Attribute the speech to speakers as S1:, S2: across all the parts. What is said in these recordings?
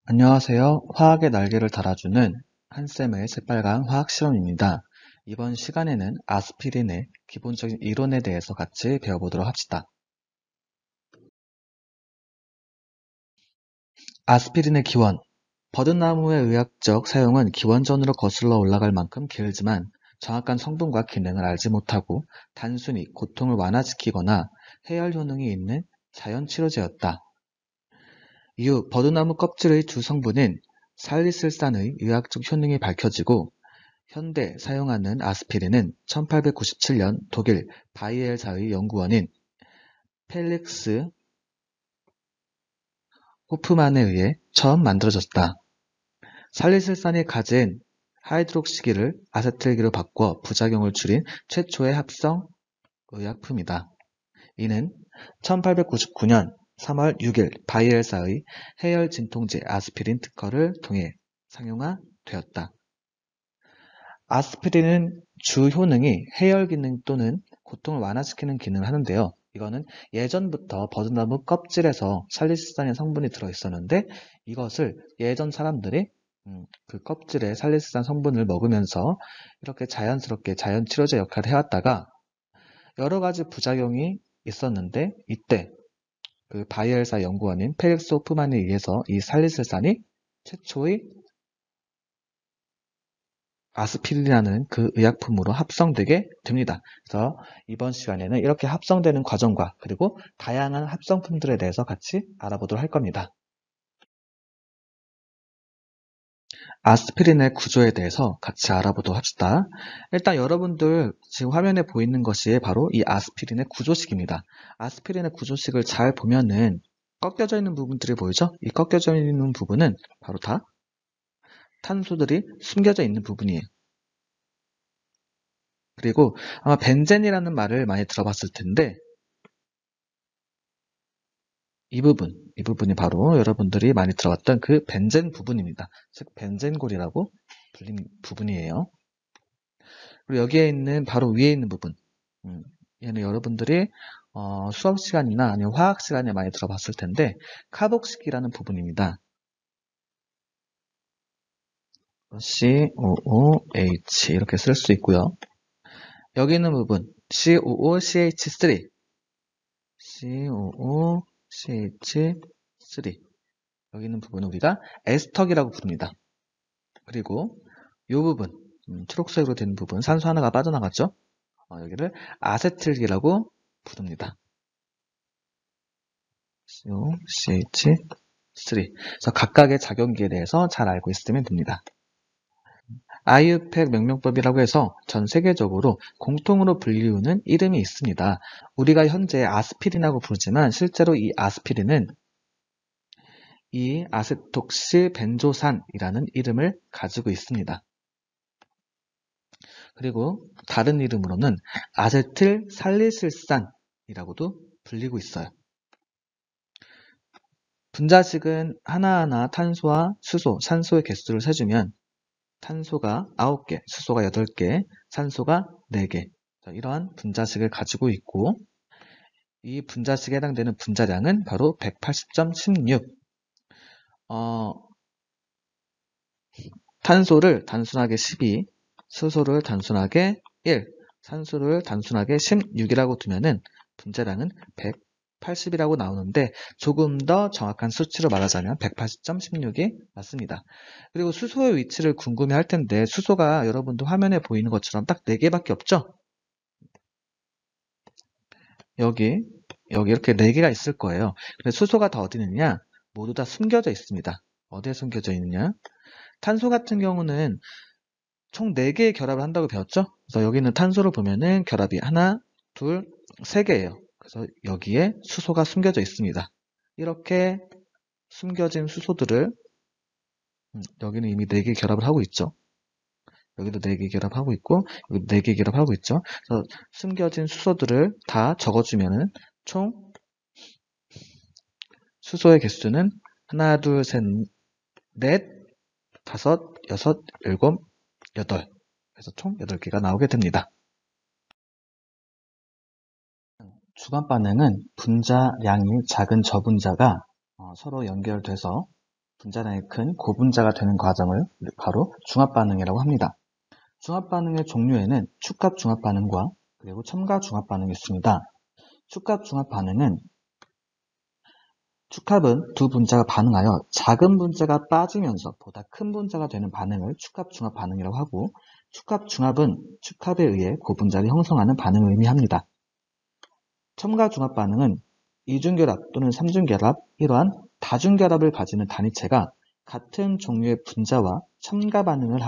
S1: 안녕하세요. 화학의 날개를 달아주는 한쌤의 새빨간 화학 실험입니다. 이번 시간에는 아스피린의 기본적인 이론에 대해서 같이 배워보도록 합시다. 아스피린의 기원. 버드나무의 의학적 사용은 기원전으로 거슬러 올라갈 만큼 길지만 정확한 성분과 기능을 알지 못하고 단순히 고통을 완화시키거나 해열 효능이 있는 자연치료제였다. 이후 버드나무 껍질의 주 성분인 살리실산의 의학적 효능이 밝혀지고 현대 사용하는 아스피린은 1897년 독일 바이엘사의 연구원인 펠릭스 호프만에 의해 처음 만들어졌다. 살리실산이 가진 하이드록시기를 아세틸기로 바꿔 부작용을 줄인 최초의 합성 의약품이다. 이는 1899년 3월 6일 바이엘사의 해열 진통제 아스피린 특허를 통해 상용화되었다. 아스피린은 주 효능이 해열 기능 또는 고통을 완화시키는 기능을 하는데요. 이거는 예전부터 버드나무 껍질에서 살리실산의 성분이 들어있었는데 이것을 예전 사람들이 그 껍질에 살리실산 성분을 먹으면서 이렇게 자연스럽게 자연치료제 역할을 해왔다가 여러 가지 부작용이 있었는데 이때 그 바이엘사 연구원인 펠릭스 호프만에 의해서 이 살리실산이 최초의 아스피린이라는 그 의약품으로 합성되게 됩니다. 그래서 이번 시간에는 이렇게 합성되는 과정과 그리고 다양한 합성품들에 대해서 같이 알아보도록 할 겁니다. 아스피린의 구조에 대해서 같이 알아보도록 합시다. 일단 여러분들 지금 화면에 보이는 것이 바로 이 아스피린의 구조식입니다. 아스피린의 구조식을 잘 보면은 꺾여져 있는 부분들이 보이죠? 이 꺾여져 있는 부분은 바로 다 탄소들이 숨겨져 있는 부분이에요. 그리고 아마 벤젠이라는 말을 많이 들어봤을 텐데 이 부분이 바로 여러분들이 많이 들어봤던 그 벤젠 부분입니다. 즉 벤젠골이라고 불리는 부분이에요. 그리고 여기에 있는 바로 위에 있는 부분, 얘는 여러분들이 수업 시간이나 아니면 화학 시간에 많이 들어봤을 텐데 카복식이라는 부분입니다. COOH 이렇게 쓸 수 있고요. 여기 있는 부분 COOCH3 COOCH3 여기 있는 부분은 우리가 에스터기라고 부릅니다. 그리고 이 부분, 초록색으로 된 부분, 산소 하나가 빠져나갔죠? 여기를 아세틸기라고 부릅니다. COCH3. 그래서 각각의 작용기에 대해서 잘 알고 있으면 됩니다. 아이유팩 명명법이라고 해서 전 세계적으로 공통으로 불리우는 이름이 있습니다. 우리가 현재 아스피린이라고 부르지만 실제로 이 아스피린은 이 아세톡시 벤조산이라는 이름을 가지고 있습니다. 그리고 다른 이름으로는 아세틸 살리실산이라고도 불리고 있어요. 분자식은 하나하나 탄소와 수소, 산소의 개수를 세주면 탄소가 9개, 수소가 8개, 산소가 4개 이러한 분자식을 가지고 있고 이 분자식에 해당되는 분자량은 바로 180.16 탄소를 단순하게 12, 수소를 단순하게 1, 산소를 단순하게 16이라고 두면은 분자량은 180이라고 나오는데 조금 더 정확한 수치로 말하자면 180.16이 맞습니다. 그리고 수소의 위치를 궁금해 할 텐데 수소가 여러분도 화면에 보이는 것처럼 딱 4개밖에 없죠? 여기 이렇게 4개가 있을 거예요. 근데 수소가 다 어디 있느냐? 모두 다 숨겨져 있습니다. 어디에 숨겨져 있느냐? 탄소 같은 경우는 총 4개의 결합을 한다고 배웠죠? 그래서 여기 있는 탄소를 보면은 결합이 하나, 둘, 3개예요. 그래서 여기에 수소가 숨겨져 있습니다. 이렇게 숨겨진 수소들을 여기는 이미 4개 결합을 하고 있죠. 여기도 4개 결합하고 있고 여기도 4개 결합하고 있죠. 그래서 숨겨진 수소들을 다 적어주면은 총 수소의 개수는 하나, 둘, 셋, 넷, 다섯, 여섯, 일곱, 여덟. 그래서 총 8개가 나오게 됩니다. 주관 반응은 분자량이 작은 저분자가 서로 연결돼서 분자량이 큰 고분자가 되는 과정을 바로 중합반응이라고 합니다. 중합반응의 종류에는 축합 중합반응과 그리고 첨가 중합반응이 있습니다. 축합 중합반응은 축합은 두 분자가 반응하여 작은 분자가 빠지면서 보다 큰 분자가 되는 반응을 축합 중합 반응이라고 하고, 축합 중합은 축합에 의해 고분자를 형성하는 반응을 의미합니다. 첨가 중합 반응은 이중결합 또는 삼중결합, 이러한 다중결합을 가지는 단위체가 같은 종류의 분자와 첨가 반응을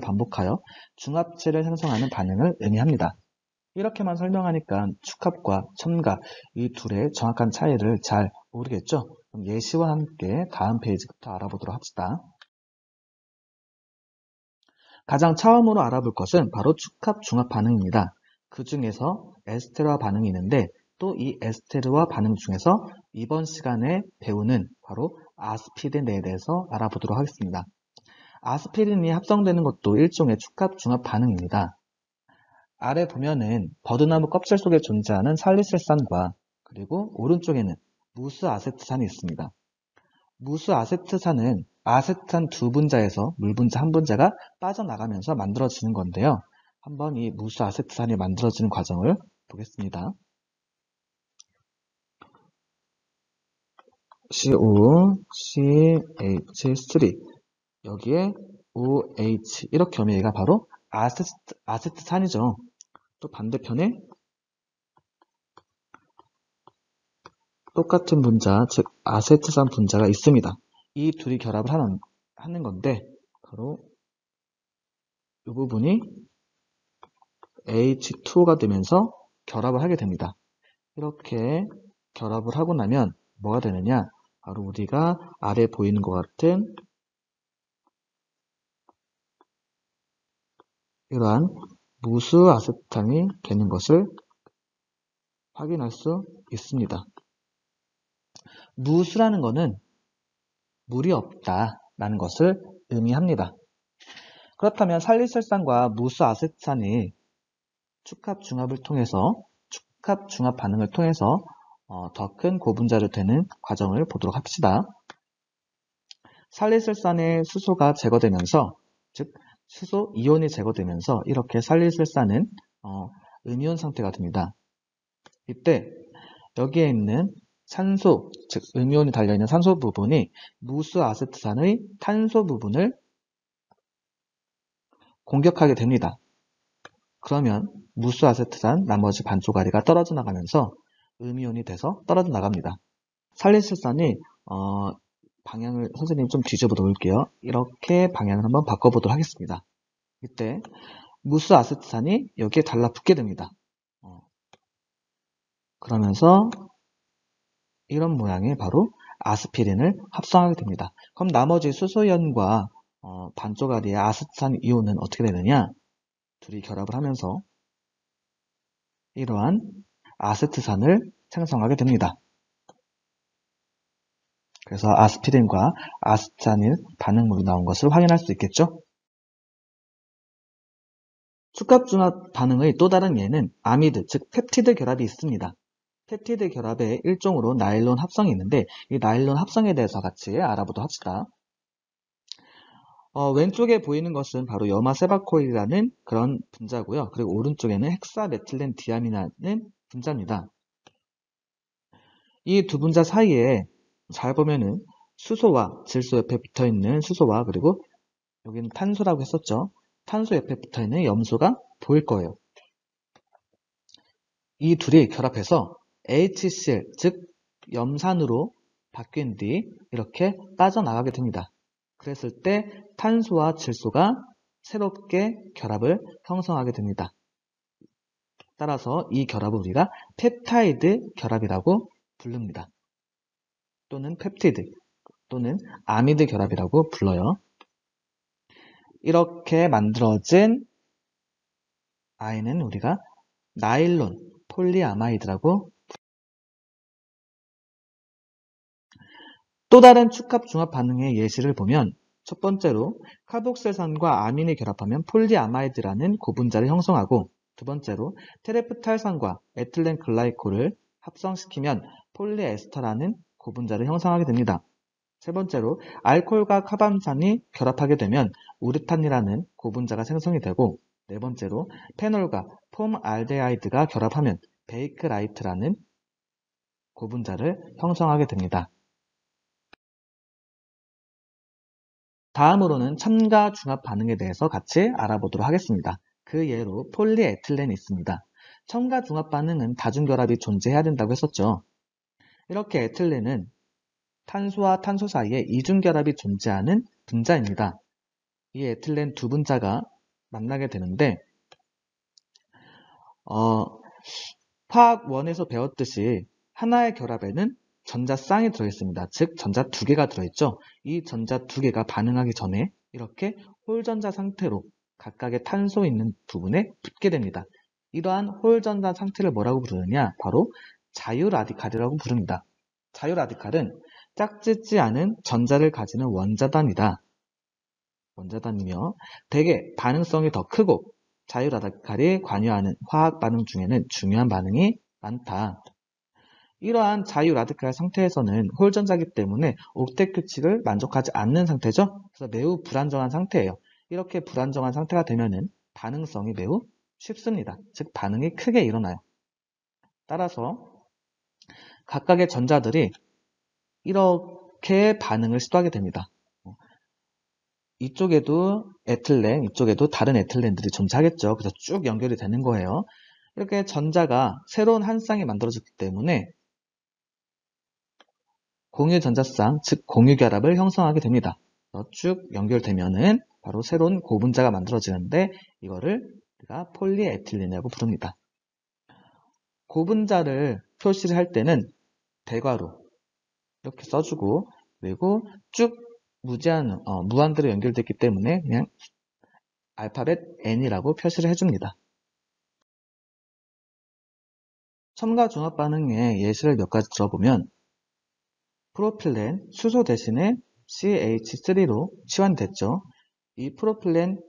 S1: 반복하여 중합체를 형성하는 반응을 의미합니다. 이렇게만 설명하니까 축합과 첨가 이 둘의 정확한 차이를 잘 모르겠죠? 그럼 예시와 함께 다음 페이지부터 알아보도록 합시다. 가장 처음으로 알아볼 것은 바로 축합 중합 반응입니다. 그 중에서 에스테르와 반응이 있는데, 또 이 에스테르와 반응 중에서 이번 시간에 배우는 바로 아스피린에 대해서 알아보도록 하겠습니다. 아스피린이 합성되는 것도 일종의 축합 중합 반응입니다. 아래 보면은 버드나무 껍질 속에 존재하는 살리실산과 그리고 오른쪽에는 무스아세트산이 있습니다. 무스아세트산은 아세트산 두 분자에서 물분자 한 분자가 빠져나가면서 만들어지는 건데요. 한번 이 무스아세트산이 만들어지는 과정을 보겠습니다. COCH3 여기에 OH 이렇게 하면 얘가 바로 아세트산이죠. 또 반대편에 똑같은 분자, 즉 아세트산 분자가 있습니다. 이 둘이 결합을 하는 건데 바로 이 부분이 H2O가 되면서 결합을 하게 됩니다. 이렇게 결합을 하고 나면 뭐가 되느냐? 바로 우리가 아래 보이는 것 같은 이러한 무스아세탄이 되는 것을 확인할 수 있습니다. 무수라는 것은 물이 없다라는 것을 의미합니다. 그렇다면 살리실산과 무스아세탄이 축합 중합 반응을 통해서 더 큰 고분자를 되는 과정을 보도록 합시다. 살리실산의 수소가 제거되면서, 즉 수소 이온이 제거되면서 이렇게 살리실산은 음이온 상태가 됩니다. 이때 여기에 있는 산소, 즉 음이온이 달려있는 산소 부분이 무스아세트산의 탄소 부분을 공격하게 됩니다. 그러면 무스아세트산 나머지 반 조가리가 떨어져 나가면서 음이온이 돼서 떨어져 나갑니다. 살리실산이 방향을 선생님 좀 뒤집어 놓을게요. 이렇게 방향을 한번 바꿔보도록 하겠습니다. 이때 무스아세트산이 여기에 달라붙게 됩니다. 그러면서 이런 모양의 바로 아스피린을 합성하게 됩니다. 그럼 나머지 수소이온과 반조가리의 아세트산 이온은 어떻게 되느냐? 둘이 결합을 하면서 이러한 아세트산을 생성하게 됩니다. 그래서 아스피린과 아세트산인 반응물이 나온 것을 확인할 수 있겠죠? 축합중합 반응의 또 다른 예는 아미드, 즉 펩티드 결합이 있습니다. 펩티드 결합의 일종으로 나일론 합성이 있는데 이 나일론 합성에 대해서 같이 알아보도록 합시다. 왼쪽에 보이는 것은 바로 염화세바코일이라는 그런 분자고요. 그리고 오른쪽에는 헥사메틸렌 디아민이라는 분자입니다. 이 두 분자 사이에 잘 보면은 수소와 질소 옆에 붙어있는 수소와 그리고 여기는 탄소라고 했었죠. 탄소 옆에 붙어있는 염소가 보일 거예요. 이 둘이 결합해서 HCl, 즉 염산으로 바뀐 뒤 이렇게 빠져나가게 됩니다. 그랬을 때 탄소와 질소가 새롭게 결합을 형성하게 됩니다. 따라서 이 결합을 우리가 펩타이드 결합이라고 부릅니다. 또는 펩티드 또는 아미드 결합이라고 불러요. 이렇게 만들어진 아이는 우리가 나일론 폴리아마이드라고 또 다른 축합 중합 반응의 예시를 보면 첫 번째로 카복셀산과 아민이 결합하면 폴리아마이드라는 고분자를 형성하고 두 번째로 테레프탈산과 에틸렌 글라이콜을 합성시키면 폴리에스터라는 고분자를 형성하게 됩니다. 세 번째로 알코올과 카밤산이 결합하게 되면 우르탄이라는 고분자가 생성이 되고, 네 번째로 페놀과 폼알데하이드가 결합하면 베이크라이트라는 고분자를 형성하게 됩니다. 다음으로는 첨가 중합 반응에 대해서 같이 알아보도록 하겠습니다. 그 예로 폴리에틸렌이 있습니다. 첨가 중합 반응은 다중결합이 존재해야 된다고 했었죠. 이렇게 에틸렌은 탄소와 탄소 사이에 이중결합이 존재하는 분자입니다. 이 에틸렌 두 분자가 만나게 되는데 화학 1에서 배웠듯이 하나의 결합에는 전자 쌍이 들어있습니다. 즉 전자 두 개가 들어있죠. 이 전자 두 개가 반응하기 전에 이렇게 홀전자 상태로 각각의 탄소 있는 부분에 붙게 됩니다. 이러한 홀전자 상태를 뭐라고 부르느냐? 바로 자유라디칼이라고 부릅니다. 자유라디칼은 짝짓지 않은 전자를 가지는 원자단이다. 원자단이며 대개 반응성이 더 크고 자유라디칼이 관여하는 화학 반응 중에는 중요한 반응이 많다. 이러한 자유라디칼 상태에서는 홀전자이기 때문에 옥텟 규칙을 만족하지 않는 상태죠. 그래서 매우 불안정한 상태예요. 이렇게 불안정한 상태가 되면은 반응성이 매우 쉽습니다. 즉 반응이 크게 일어나요. 따라서 각각의 전자들이 이렇게 반응을 시도하게 됩니다. 이쪽에도 에틸렌, 이쪽에도 다른 에틸렌들이 존재하겠죠. 그래서 쭉 연결이 되는 거예요. 이렇게 전자가 새로운 한 쌍이 만들어졌기 때문에 공유 전자쌍, 즉 공유 결합을 형성하게 됩니다. 쭉 연결되면은 바로 새로운 고분자가 만들어지는데 이거를 우리가 폴리에틸렌이라고 부릅니다. 고분자를 표시를 할 때는 대괄호 이렇게 써주고, 그리고 쭉 무한대로 연결됐기 때문에 그냥 알파벳 N이라고 표시를 해줍니다. 첨가 중합 반응의 예시를 몇 가지 들어보면 프로필렌, 수소 대신에 CH3로 치환됐죠. 이 프로필렌,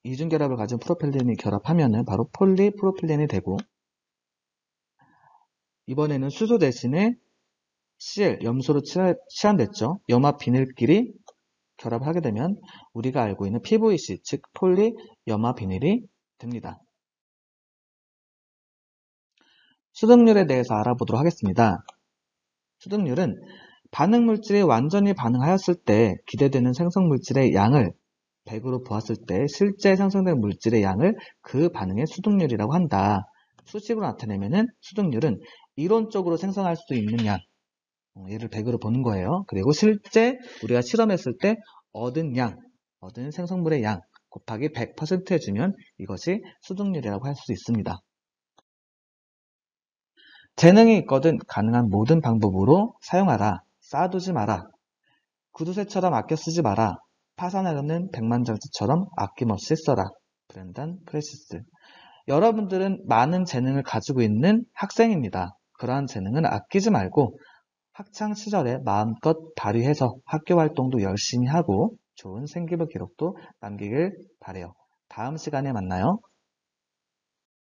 S1: 이중결합을 가진 프로필렌이 결합하면 바로 폴리프로필렌이 되고, 이번에는 수소 대신에 Cl, 염소로 치환됐죠. 염화 비닐끼리 결합을 하게 되면 우리가 알고 있는 PVC, 즉 폴리 염화 비닐이 됩니다. 수득률에 대해서 알아보도록 하겠습니다. 수득률은 반응 물질이 완전히 반응하였을 때 기대되는 생성 물질의 양을 100으로 보았을 때 실제 생성된 물질의 양을 그 반응의 수득률이라고 한다. 수식으로 나타내면은 수득률은 이론적으로 생성할 수 있는 양, 얘를 100으로 보는 거예요. 그리고 실제 우리가 실험했을 때 얻은 양, 얻은 생성물의 양 곱하기 100% 해주면 이것이 수득률이라고 할 수 있습니다. 재능이 있거든 가능한 모든 방법으로 사용하라. 쌓아두지 마라. 구두쇠처럼 아껴 쓰지 마라. 파산하려는 백만장자처럼 아낌없이 써라. 브렌단 프레시스. 여러분들은 많은 재능을 가지고 있는 학생입니다. 그러한 재능은 아끼지 말고 학창 시절에 마음껏 발휘해서 학교 활동도 열심히 하고 좋은 생기부 기록도 남기길 바래요. 다음 시간에 만나요.